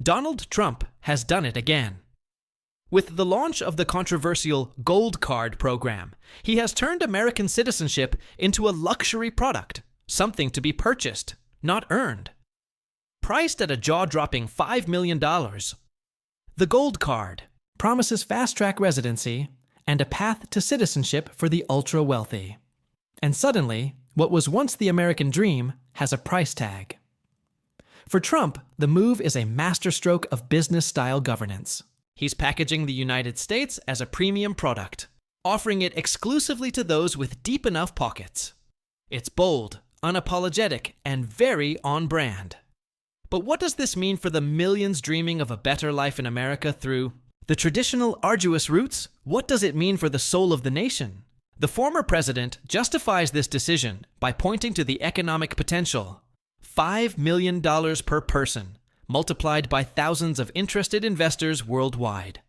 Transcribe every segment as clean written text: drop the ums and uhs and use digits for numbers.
Donald Trump has done it again. With the launch of the controversial sGoldCard program, he has turned American citizenship into a luxury product, something to be purchased, not earned. Priced at a jaw-dropping $5 million, the sGoldCard promises fast-track residency and a path to citizenship for the ultra-wealthy. And suddenly, what was once the American dream has a price tag. For Trump, the move is a masterstroke of business-style governance. He's packaging the United States as a premium product, offering it exclusively to those with deep enough pockets. It's bold, unapologetic, and very on-brand. But what does this mean for the millions dreaming of a better life in America through the traditional arduous routes? What does it mean for the soul of the nation? The former president justifies this decision by pointing to the economic potential. $5 million per person, multiplied by thousands of interested investors worldwide.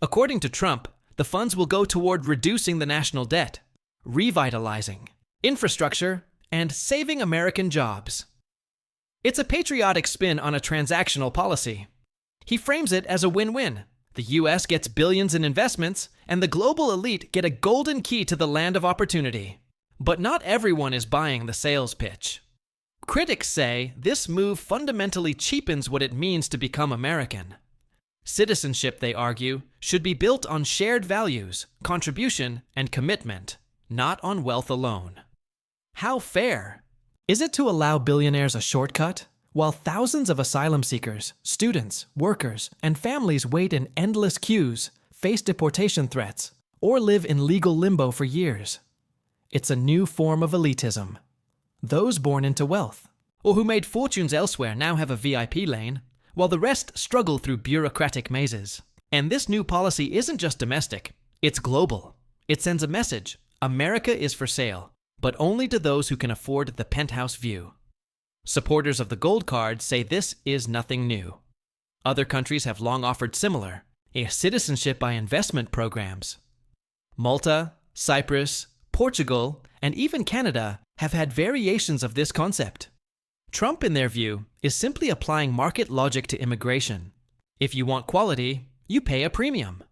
According to Trump, the funds will go toward reducing the national debt, revitalizing infrastructure, and saving American jobs. It's a patriotic spin on a transactional policy. He frames it as a win-win. The U.S. gets billions in investments, and the global elite get a golden key to the land of opportunity. But not everyone is buying the sales pitch. Critics say this move fundamentally cheapens what it means to become American. Citizenship, they argue, should be built on shared values, contribution, and commitment, not on wealth alone. How fair? Is it to allow billionaires a shortcut, while thousands of asylum seekers, students, workers, and families wait in endless queues, face deportation threats, or live in legal limbo for years? It's a new form of elitism. Those born into wealth, or who made fortunes elsewhere, now have a VIP lane, while the rest struggle through bureaucratic mazes. And this new policy isn't just domestic, it's global. It sends a message: America is for sale, but only to those who can afford the penthouse view. Supporters of the sGoldCard say this is nothing new. Other countries have long offered similar, citizenship by investment programs. Malta, Cyprus, Portugal, and even Canada have had variations of this concept. Trump, in their view, is simply applying market logic to immigration. If you want quality, you pay a premium.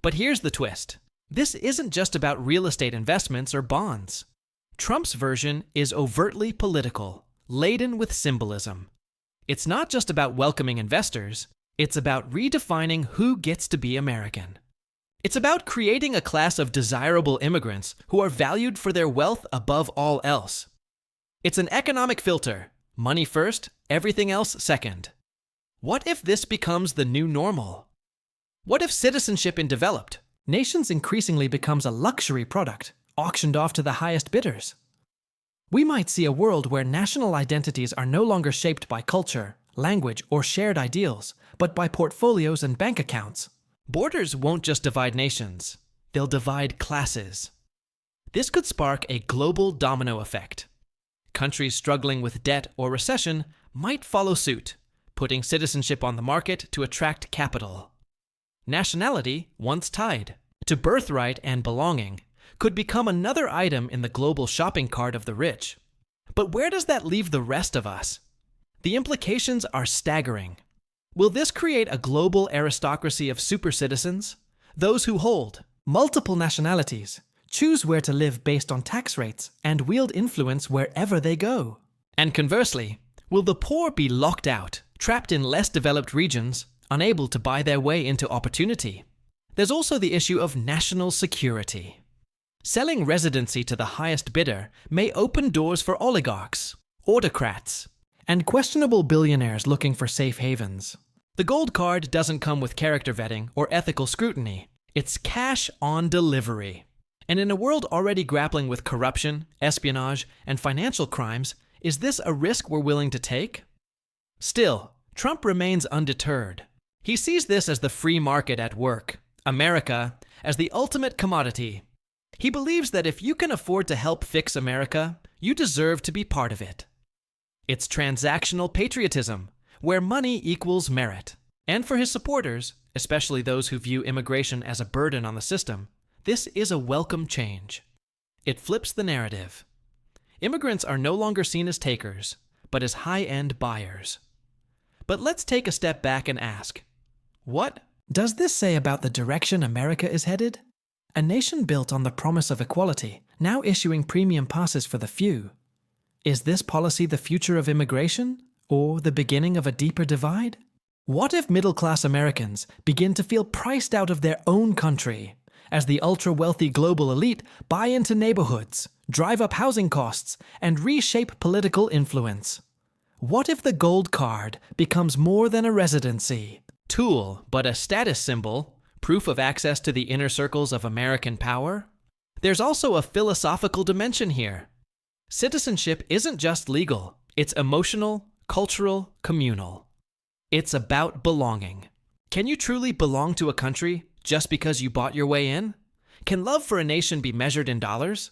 But here's the twist. This isn't just about real estate investments or bonds. Trump's version is overtly political, laden with symbolism. It's not just about welcoming investors, it's about redefining who gets to be American. It's about creating a class of desirable immigrants who are valued for their wealth above all else. It's an economic filter. Money first, everything else second. What if this becomes the new normal? What if citizenship in developed nations increasingly becomes a luxury product, auctioned off to the highest bidders? We might see a world where national identities are no longer shaped by culture, language, or shared ideals, but by portfolios and bank accounts. Borders won't just divide nations, they'll divide classes. This could spark a global domino effect. Countries struggling with debt or recession might follow suit, putting citizenship on the market to attract capital. Nationality, once tied to birthright and belonging, could become another item in the global shopping cart of the rich. But where does that leave the rest of us? The implications are staggering. Will this create a global aristocracy of super citizens? Those who hold multiple nationalities, choose where to live based on tax rates, and wield influence wherever they go. And conversely, will the poor be locked out, trapped in less developed regions, unable to buy their way into opportunity? There's also the issue of national security. Selling residency to the highest bidder may open doors for oligarchs, autocrats, and questionable billionaires looking for safe havens. The sGoldCard doesn't come with character vetting or ethical scrutiny. It's cash on delivery. And in a world already grappling with corruption, espionage, and financial crimes, is this a risk we're willing to take? Still, Trump remains undeterred. He sees this as the free market at work, America as the ultimate commodity. He believes that if you can afford to help fix America, you deserve to be part of it. It's transactional patriotism, where money equals merit. And for his supporters, especially those who view immigration as a burden on the system, this is a welcome change. It flips the narrative. Immigrants are no longer seen as takers, but as high-end buyers. But let's take a step back and ask, what does this say about the direction America is headed? A nation built on the promise of equality, now issuing premium passes for the few. Is this policy the future of immigration, or the beginning of a deeper divide? What if middle-class Americans begin to feel priced out of their own country, as the ultra-wealthy global elite buy into neighborhoods, drive up housing costs, and reshape political influence? What if the gold card becomes more than a residency tool, but a status symbol, proof of access to the inner circles of American power? There's also a philosophical dimension here. Citizenship isn't just legal, it's emotional, cultural, communal. It's about belonging. Can you truly belong to a country just because you bought your way in? Can love for a nation be measured in dollars?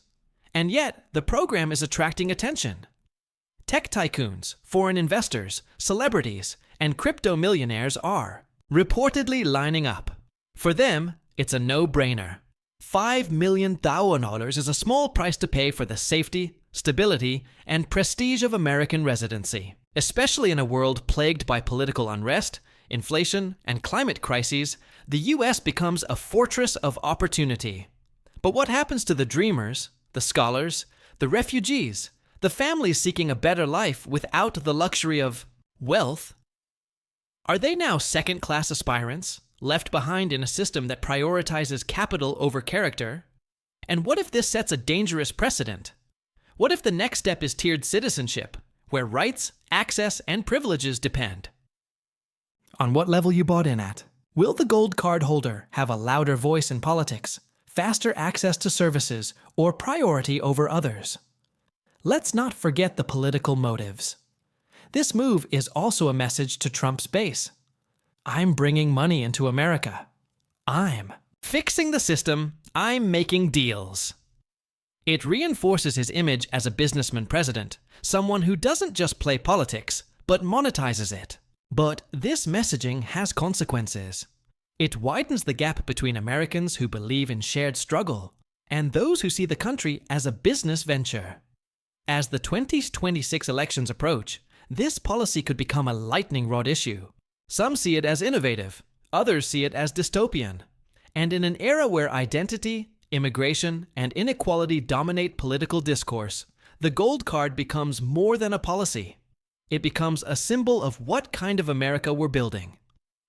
And yet, the program is attracting attention. Tech tycoons, foreign investors, celebrities, and crypto millionaires are reportedly lining up. For them, it's a no-brainer. $5 million is a small price to pay for the safety, stability, and prestige of American residency. Especially in a world plagued by political unrest, inflation, and climate crises, the US becomes a fortress of opportunity. But what happens to the dreamers, the scholars, the refugees, the families seeking a better life without the luxury of wealth? Are they now second-class aspirants, left behind in a system that prioritizes capital over character? And what if this sets a dangerous precedent? What if the next step is tiered citizenship, where rights, access, and privileges depend on what level you bought in at? Will the gold card holder have a louder voice in politics, faster access to services, or priority over others? Let's not forget the political motives. This move is also a message to Trump's base. I'm bringing money into America. I'm fixing the system. I'm making deals. It reinforces his image as a businessman president, someone who doesn't just play politics, but monetizes it. But this messaging has consequences. It widens the gap between Americans who believe in shared struggle and those who see the country as a business venture. As the 2026 elections approach, this policy could become a lightning rod issue. Some see it as innovative, others see it as dystopian. And in an era where identity, immigration, and inequality dominate political discourse, the gold card becomes more than a policy. It becomes a symbol of what kind of America we're building.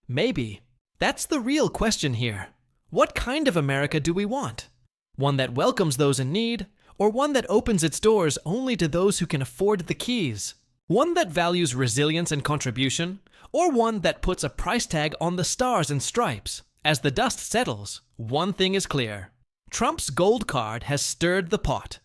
Maybe that's the real question here. What kind of America do we want? One that welcomes those in need, or one that opens its doors only to those who can afford the keys? One that values resilience and contribution, or one that puts a price tag on the stars and stripes? As the dust settles, one thing is clear. Trump's gold card has stirred the pot.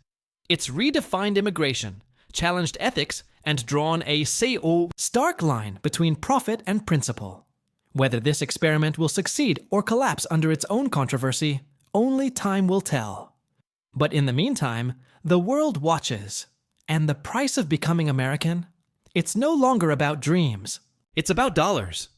It's redefined immigration, challenged ethics, and drawn a stark line between profit and principle. Whether this experiment will succeed or collapse under its own controversy, only time will tell. But in the meantime, the world watches. And the price of becoming American? It's no longer about dreams. It's about dollars.